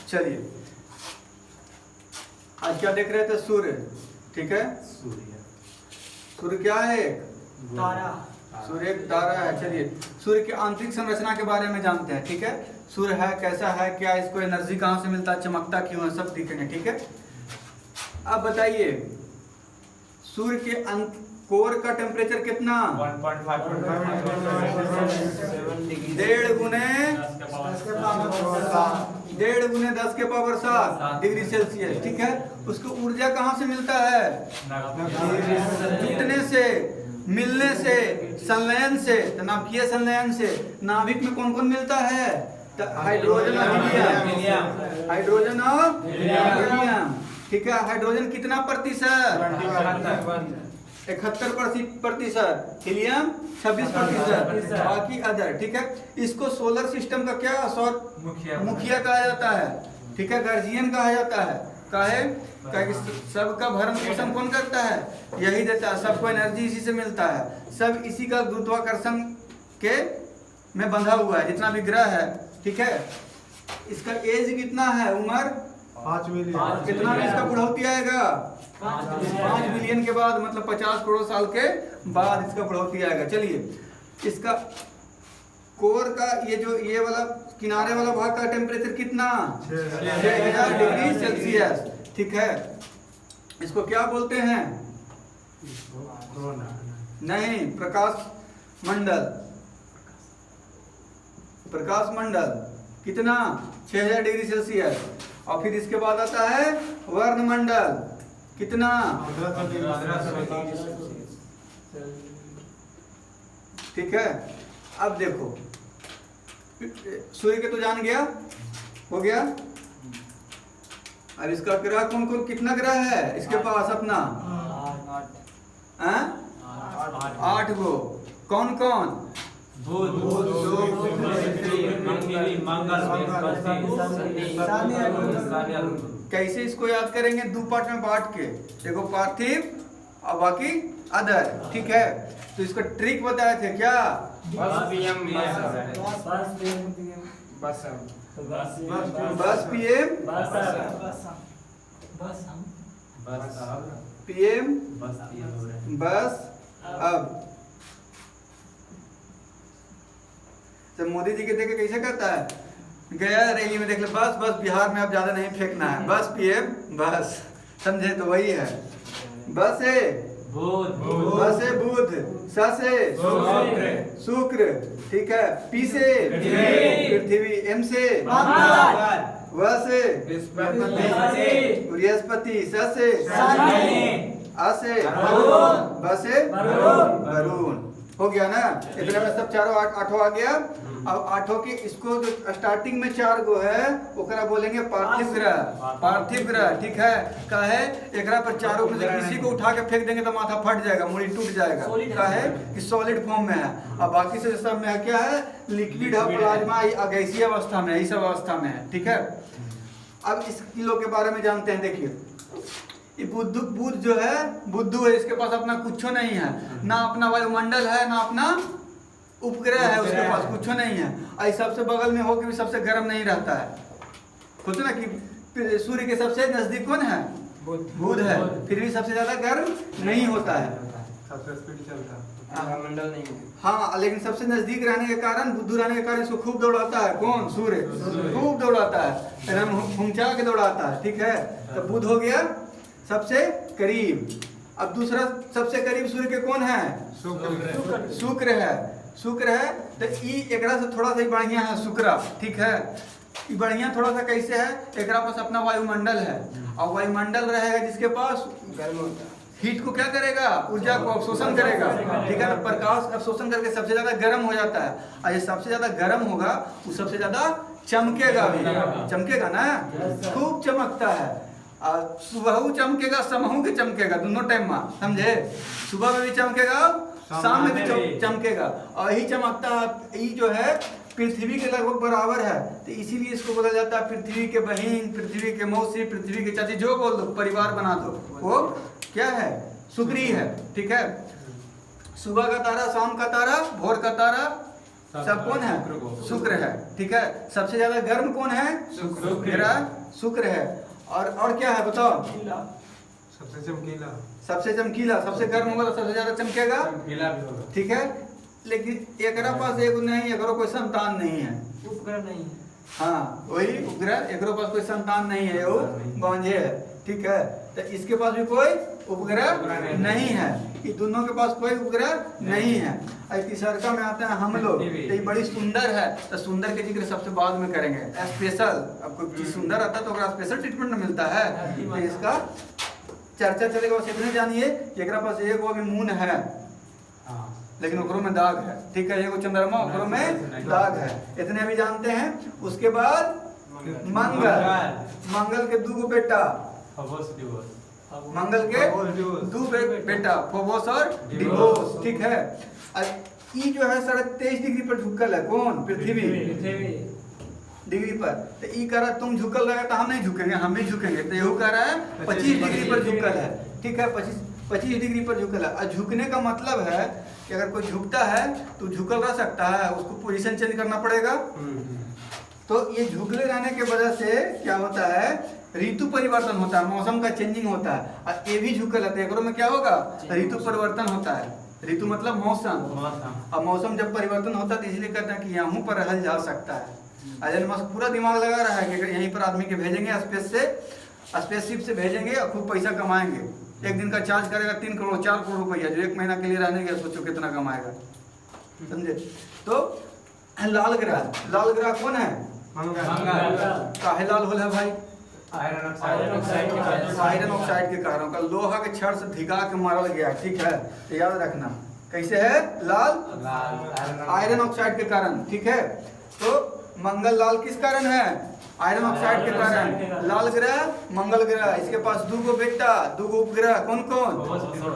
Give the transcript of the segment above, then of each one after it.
चलिए आज क्या देख रहे थे? सूर्य। ठीक है, सूर्य क्या है? एक तारा। सूर्य एक तारा है। चलिए सूर्य की आंतरिक संरचना के बारे में जानते हैं। ठीक है, सूर्य है कैसा है, क्या इसको एनर्जी कहाँ से मिलता है, चमकता क्यों है, सब दिखेंगे। ठीक है, अब बताइए सूर्य के कोर का टेम्परेचर कितना? 1.5 डिग्री सेल्सियस। ठीक है, उसको ऊर्जा कहाँ से मिलता है? टूटने से, मिलने से, संलयन से, तो नाभिकीय संलयन से। नाभिक में कौन कौन मिलता है? हाइड्रोजन और हीलियम। हाइड्रोजन और हीलियम। ठीक है, हाइड्रोजन कितना प्रतिशत? 71%, हीलियम 26%, बाकी अदर। ठीक है, इसको सोलर सिस्टम का क्या सौर मुखिया कहा जाता है। ठीक है, गार्जियन कहा जाता है। काहे? सबका भरण पोषण कौन करता है? यही देता है, सबको एनर्जी इसी से मिलता है। सब इसी का गुरुत्वाकर्षण के में बंधा हुआ है, जितना भी ग्रह है। ठीक है, इसका एज कितना है? उम्र 5 मिलियन। कितना में इसका बुढ़ौती आएगा? 5 मिलियन के बाद, मतलब 50 करोड़ साल के बाद इसका बढ़ोतरी आएगा। चलिए इसका कोर का ये वाला किनारे वाला भाग का टेम्परेचर कितना? 6000 डिग्री सेल्सियस। ठीक है, इसको क्या बोलते हैं? नहीं, प्रकाश मंडल। प्रकाश मंडल कितना? 6000 डिग्री सेल्सियस। और फिर इसके बाद आता है वर्णमंडल। कितना? ठीक है, अब देखो सूर्य के तो जान गया, हो गया। अब इसका ग्रह कौन कौन, कितना ग्रह है इसके पास अपना? 8 गो। कौन कौन? कैसे इसको याद करेंगे? 2 पार्ट में बांट के, देखो पार्थिव और बाकी अदर। ठीक है, तो इसका ट्रिक बताए थे क्या? बस पीएम बस। अब जब मोदी जी के देखे कैसे करता है, गया रैली में देख ले, बस बस बिहार में अब ज्यादा नहीं फेंकना है, बस पीएम बस। समझे? तो वही है। बस है बस है बुध, स से शुक्र। ठीक है, पी से पृथ्वी, एम से व से बृहस्पति, स से आ से ब से वरुण। हो गया ना? इतने में सब चारों आठों आ गया। अब आठों के इसको जो स्टार्टिंग में 4 गो है ओकरा बोलेंगे पार्थिव ग्रह। पार्थिव ग्रह। ठीक है, का है एकरा पर चारों में से किसी को उठा के फेंक देंगे तो माथा फट जाएगा, मुड़ी टूट जाएगा। का है कि सॉलिड फॉर्म में है। अब बाकी से सब में क्या है? लिक्विड है, प्लाज्मा, गैसीय अवस्था में है, इस अवस्था में है। ठीक है, अब इस किलो के बारे में जानते हैं। देखिए ये बुध जो है, बुद्धू है, इसके पास अपना कुछ नहीं है, ना अपना वायुमंडल है, ना अपना उपग्रह है, उसके पास कुछ नहीं है। और सबसे बगल में हो के भी सबसे गर्म नहीं रहता है। सोचो ना कि सूर्य के सबसे नजदीक कौन है? बुध है, फिर भी सबसे ज्यादा गर्म नहीं होता है, सबसे स्पीड चलता है, मंडल नहीं है। हाँ, लेकिन सबसे नजदीक रहने के कारण, बुद्धू रहने के कारण इसको खूब दौड़ाता है। कौन? सूर्य खूब दौड़ाता है, एकदम हुंचा के दौड़ाता है। ठीक है, तो बुध हो गया सबसे करीब। अब दूसरा सबसे करीब सूर्य के कौन है? शुक्र है। शुक्र है तो एकरा से थोड़ा सा बढ़िया है शुक्र। ठीक है, बढ़िया थोड़ा सा कैसे है? एकरा पास अपना वायुमंडल है, और वायुमंडल रहेगा जिसके पास हीट को क्या करेगा? ऊर्जा को अवशोषण करेगा। ठीक है, तो प्रकाश अवशोषण करके सबसे ज्यादा गर्म हो जाता है, और ये सबसे ज्यादा गर्म होगा वो सबसे ज्यादा चमकेगा भी। चमकेगा ना, खूब चमकता है। सुबह चमकेगा, समहू के चमकेगा, दोनों टाइम में। समझे? सुबह में भी चमकेगा, शाम में भी चमकेगा। और यही चमकता, ये जो है पृथ्वी के लगभग बराबर है, तो इसीलिए इसको बोला जाता है पृथ्वी के बहन, पृथ्वी के मौसी, पृथ्वी के चाची, जो बोल दो, परिवार बना दो, वो क्या है? शुक्री है। ठीक है, सुबह का तारा, शाम का तारा, भोर का तारा, सब कौन है? शुक्र है। ठीक है, सबसे ज्यादा गर्म कौन है? ग्रह शुक्र है। और क्या है बताओ? सबसे चमकीला। सबसे चमकीला, सबसे गर्म होगा तो सबसे ज्यादा चमकेगा। चमकीला भी होगा। ठीक है, लेकिन एकरा पास एक नहीं, एकरो कोई संतान नहीं है। उपग्रह नहीं है। हाँ वही उपग्रह, एकरो पास कोई संतान नहीं है, वो बांझे है। ठीक है, तो इसके पास भी कोई उपग्रह नहीं है, ये दोनों के पास कोई उपग्रह नहीं है। और तीसरा में आते हैं हम लोग, तो ये बड़ी सुंदर है, तो सुंदर के जिक्र सबसे बाद में करेंगे। स्पेशल, अब कोई चीज सुंदर आता है तो ओकरा स्पेशल ट्रीटमेंट मिलता है, तो इसका चर्चा चलेगा। बस इतने जानिए कि एकरा पास एगो अभी मून है, लेकिन ओकरों में दाग है। ठीक है, एगो चंद्रमा, ओकरों में दाग है, इतने अभी जानते हैं। उसके बाद मंगल, मंगल के दो बेटा, मंगल के दो बेटा फोबोस और डिबोस। ठीक है, ई जो है 23.5 डिग्री पर झुकल है। कौन? पृथ्वी डिग्री पर। तो ई कह रहा है तुम झुकल रहे तो हम नहीं झुकेंगे, हम भी झुकेंगे। तो यहू कह रहा है 25 डिग्री पर झुकल है। ठीक है, 25 डिग्री पर झुकल है। और झुकने का मतलब है कि अगर कोई झुकता है तो झुकल रह सकता है, उसको पोजीशन चेंज करना पड़ेगा। तो ये झुकले रहने के वजह से क्या होता है? ऋतु परिवर्तन होता है, मौसम का चेंजिंग होता है। और ये भी झुकल है तो एकरो में क्या होगा? ऋतु परिवर्तन होता है। ऋतु मतलब मौसम। अब मौसम जब परिवर्तन होता है तो इसलिए कहते हैं कि यहाँ पर रहल जा सकता है। एलन मस्क पूरा दिमाग लगा रहा है कि अगर यहीं पर आदमी के भेजेंगे स्पेस से, स्पेसशिप से भेजेंगे और खूब पैसा कमाएंगे। एक दिन का चार्ज करेगा 3 करोड़ 4 करोड़ रुपया, जो 1 महीना के लिए रहने गया सोचो कितना कमाएगा। समझे? तो लाल ग्रह, लाल ग्रह कौन है? काहे लाल होल है भाई? आयरन ऑक्साइड आयरन ऑक्साइड के कारण का लोहा के छड़ से भिगा के मारल गया। ठीक है, तो याद रखना कैसे है? लाल आयरन ऑक्साइड के कारण। ठीक है, तो मंगल लाल किस कारण है? आयरन ऑक्साइड के कारण। लाल ग्रह मंगल ग्रह, इसके पास दो बेटा, दो उपग्रह। कौन कौन?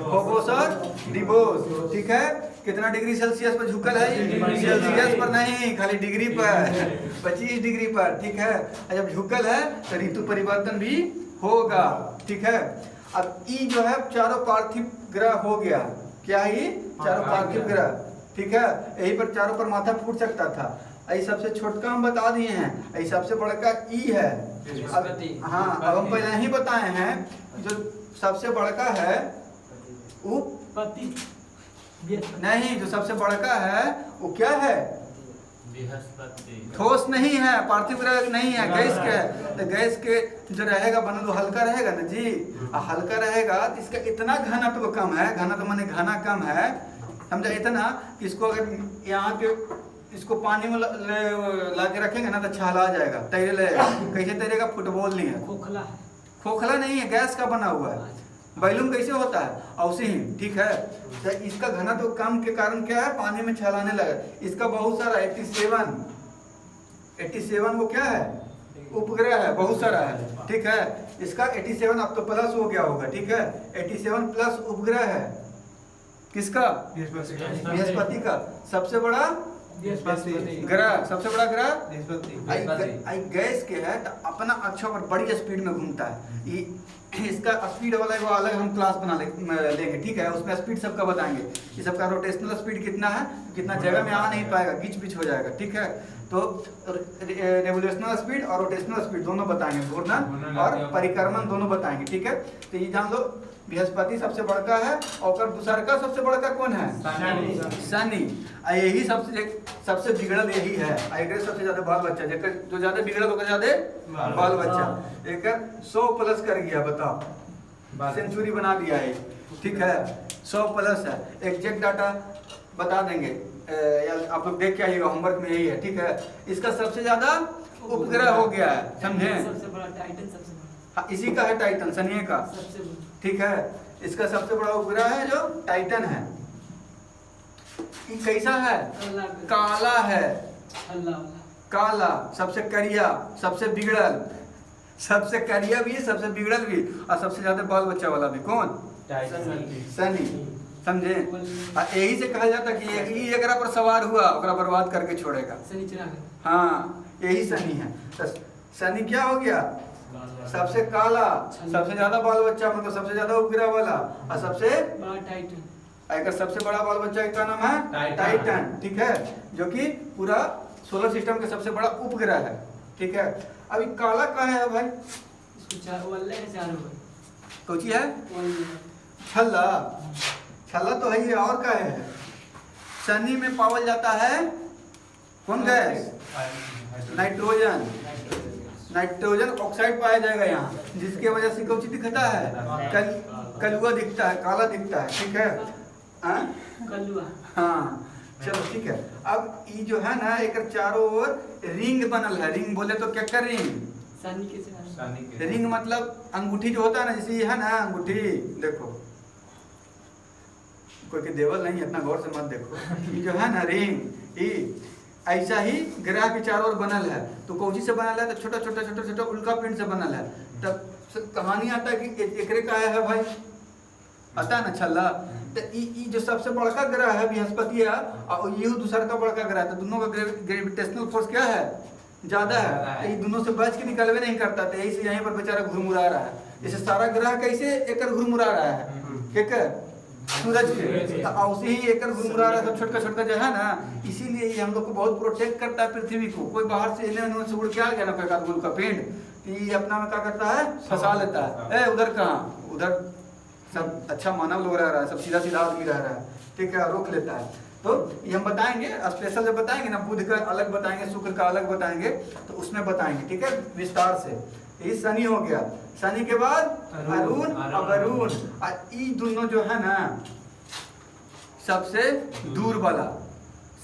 फोबोस और डिबोस। ठीक है, कितना डिग्री सेल्सियस पर झुकल है? सेल्सियस पर नहीं, खाली डिग्री पर, 25 डिग्री पर। ठीक है, जब झुकल है तो ऋतु परिवर्तन भी होगा। ठीक है, अब ई जो है चारों पार्थिव ग्रह हो गया। क्या ही? चारों पार्थिव ग्रह। ठीक है, यही पर चारों पर माथा फूट सकता था। ऐसे सबसे छोटका हम बता दिए हैं, ऐसे सबसे बड़का ई है। हाँ, अब हम पहले ही बताए हैं जो सबसे बड़का है वो नहीं, जो सबसे बड़का है वो क्या है? ठोस नहीं है, पार्थिव ग्रह नहीं है, गैस के है। तो गैस के जो रहेगा बना तो हल्का रहेगा ना जी। हल्का रहेगा तो इसका इतना घनत्व कम है, घनत्व माने घना कम है, समझा? इतना कि इसको अगर यहाँ के इसको पानी में ला के रखेंगे ना तो छाला जाएगा, तैरे लगेगा। कैसे तैरेगा? फुटबॉल नहीं है, खोखला नहीं है, गैस का बना हुआ है। बैलून कैसे होता है? औसे ही। ठीक है, तो इसका घनत्व कम के कारण क्या है? पानी में छलाने लगा। इसका बहुत सारा 87 वो क्या है? उपग्रह है, बहुत सारा है। ठीक है, इसका 87 अब तो प्लस हो गया होगा। ठीक है, 87 प्लस उपग्रह है। किसका? बृहस्पति का। सबसे बड़ा ग्रह, सबसे बड़ा ग्रह आई गैस के है तो अपना अक्षों पर बड़ी स्पीड में घूमता है। इसका स्पीड वाला एगो अलग हम क्लास बना लेंगे। ठीक है, उसमें स्पीड सबका बताएंगे कि सबका रोटेशनल स्पीड कितना है, कितना जगह में आ नहीं पाएगा, गिच पिच हो जाएगा। ठीक है, तो रेवोल्यूशनल स्पीड और रोटेशनल स्पीड दोनों बताएंगे, घूर्णन और परिक्रमण दोनों बताएंगे। ठीक है, तो ये जान लो बृहस्पति सबसे बड़का है और दूसरा का सबसे बड़का कौन है? शनि। यही सबसे बिगड़ल यही है। एक सबसे ज्यादा बाल बच्चा, जो ज्यादा बिगड़ल होगा ज्यादा बाल बच्चा। एक 100 प्लस कर गया, बताओ, सेंचुरी बना दिया है। ठीक है, 100 प्लस है। एग्जैक्ट डाटा बता देंगे, आप लोग देख के आइएगा, होमवर्क में यही है। ठीक है, इसका सबसे ज्यादा उपग्रह हो गया है, समझे? सबसे बड़ा टाइटन, सबसे बड़ा इसी का है टाइटन, शनि का। ठीक है, इसका सबसे बड़ा उपग्रह है जो टाइटन है। ये कैसा है? काला है, काला, सबसे करिया, सबसे बिगड़ल, सबसे करिया भी, सबसे बिगड़ल भी और सबसे ज्यादा बाल बच्चा वाला भी। कौन? शनि। समझे? यही से कहा जाता कि यही एकरा पर सवार हुआ ओकरा बर्बाद करके छोड़ेगा। हाँ, यही शनि है। तो शनि क्या हो गया? सबसे काला, सबसे ज्यादा बाल बच्चा, मतलब सबसे ज्यादा उपग्रह वाला और सबसे एक सबसे बड़ा बाल बच्चा का नाम है टाइटन। टाइटन, ठीक है, जो कि पूरा सोलर सिस्टम के सबसे बड़ा उपग्रह है, ठीक है। अभी काला का है भाई, इसको चार वल्ले के चारों पर कोची है वल्ले छल्ला, छल्ला तो है ये, और का है शनि में पावल जाता है कौन गैस, नाइट्रोजन, नाइट्रोजन ऑक्साइड पाया जाएगा यहाँ, जिसके वजह से कौची दिखता है कलुआ दिखता है, काला दिखता है, ठीक है। कलुआ। हाँ चलो ठीक है। अब ये जो है ना एक चारों ओर रिंग बनल है, रिंग बोले तो क्या कर रिंग, सनी के चारों रिंग मतलब अंगूठी जो होता है ना, जैसे ये है ना अंगूठी, देखो कोई के देवल नहीं, इतना गौर से मत देखो, ये जो है ना रिंग, ये ऐसा ही ग्रह के चारों ओर बनल है। तो कौची से बनल है, तो छोटा छोटा छोटा छोटा उल्का पिंड से बनल है। तब कहानी आता है कि एकरे का है भाई, आता है ना छल्ला। तो ये जो सबसे बड़का ग्रह है बृहस्पति है, और ये दूसरा का बड़का ग्रह है, तो दोनों का ग्रेविटेशनल फोर्स क्या है, ज्यादा है, तो ये दोनों से बच के निकलवे नहीं करता, तो यही से यहीं पर बेचारा घुरमुरा रहा है। जैसे सारा ग्रह कैसे एकर घुरमुरा रहा है, एक सूरज के, तो उसे ही एकर घुरमुरा रहा है, सब छोटका छोटका जो है ना, इसीलिए ये हम लोग को बहुत प्रोटेक्ट करता है पृथ्वी को। कोई बाहर से इन्हें से उड़ के आ गया ना कोई गोल का पिंड, ये अपना में क्या करता है, फंसा लेता है, उधर कहाँ, उधर सब अच्छा मानव लोग रह रहा है, सब सीधा सीधा आदमी रह रहा है, ठीक है, रोक लेता है। तो ये हम बताएंगे स्पेशल, जब बताएंगे ना बुध का अलग बताएंगे, शुक्र का अलग बताएंगे, तो उसमें बताएंगे, ठीक है, विस्तार से। ये शनि हो गया, शनि के बाद अरुण और वरुण, और ये दोनों जो है ना सबसे दूर वाला,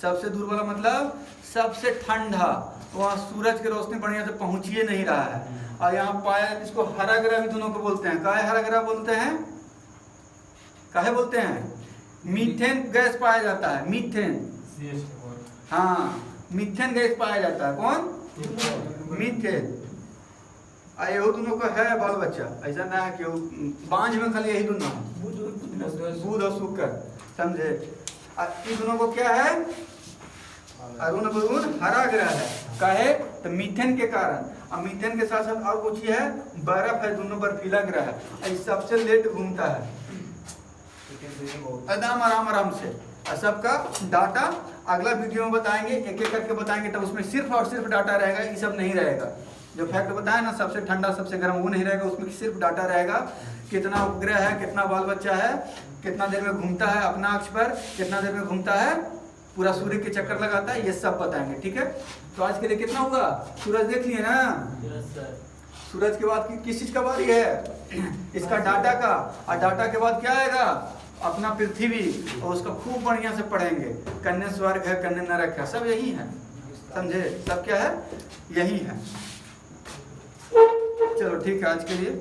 सबसे दूर वाला मतलब सबसे ठंडा, वहाँ सूरज की रोशनी बढ़िया से पहुँच ही नहीं रहा है। और यहाँ पाया, इसको हरा ग्रह भी दोनों को बोलते हैं। काहे हरा ग्रह बोलते हैं, काहे बोलते हैं, मीथेन गैस पाया जाता है, मीथेन, हाँ मीथेन गैस पाया जाता है, कौन, मीथेन। ये दोनों का है बाल बच्चा, ऐसा ना है कि बांझ में खाली यही दोनों है, बुध और शुक्र, समझे। ये दोनों को क्या है, अरुण वरुण हरा ग्रह है, काहे तो मीथेन के कारण। और मीथेन के साथ साथ और कुछ है, बर्फ है, दोनों बर्फीला ग्रह है, सबसे लेट घूमता है, एकदम आराम आराम से। और सबका डाटा अगला वीडियो में बताएंगे, एक एक करके बताएंगे, तब उसमें सिर्फ और सिर्फ डाटा रहेगा, ये सब नहीं रहेगा। जो फैक्ट बताया ना, सबसे ठंडा सबसे गर्म, वो नहीं रहेगा, उसमें सिर्फ डाटा रहेगा, कितना उपग्रह है, कितना बाल बच्चा है, कितना देर में घूमता है अपना अक्ष पर, कितना देर में घूमता है, पूरा सूर्य के चक्कर लगाता है, ये सब बताएंगे, ठीक है। तो आज के लिए कितना हुआ, सूरज देख लिए ना, सूरज के बाद किस चीज का बारी है, इसका डाटा का, और डाटा के बाद क्या आएगा, अपना पृथ्वी, और उसका खूब बढ़िया से पढ़ेंगे, कन्या स्वर्ग है, कन्या नरक है, सब यही है, समझे, सब क्या है, यही है। चलो ठीक है आज के लिए।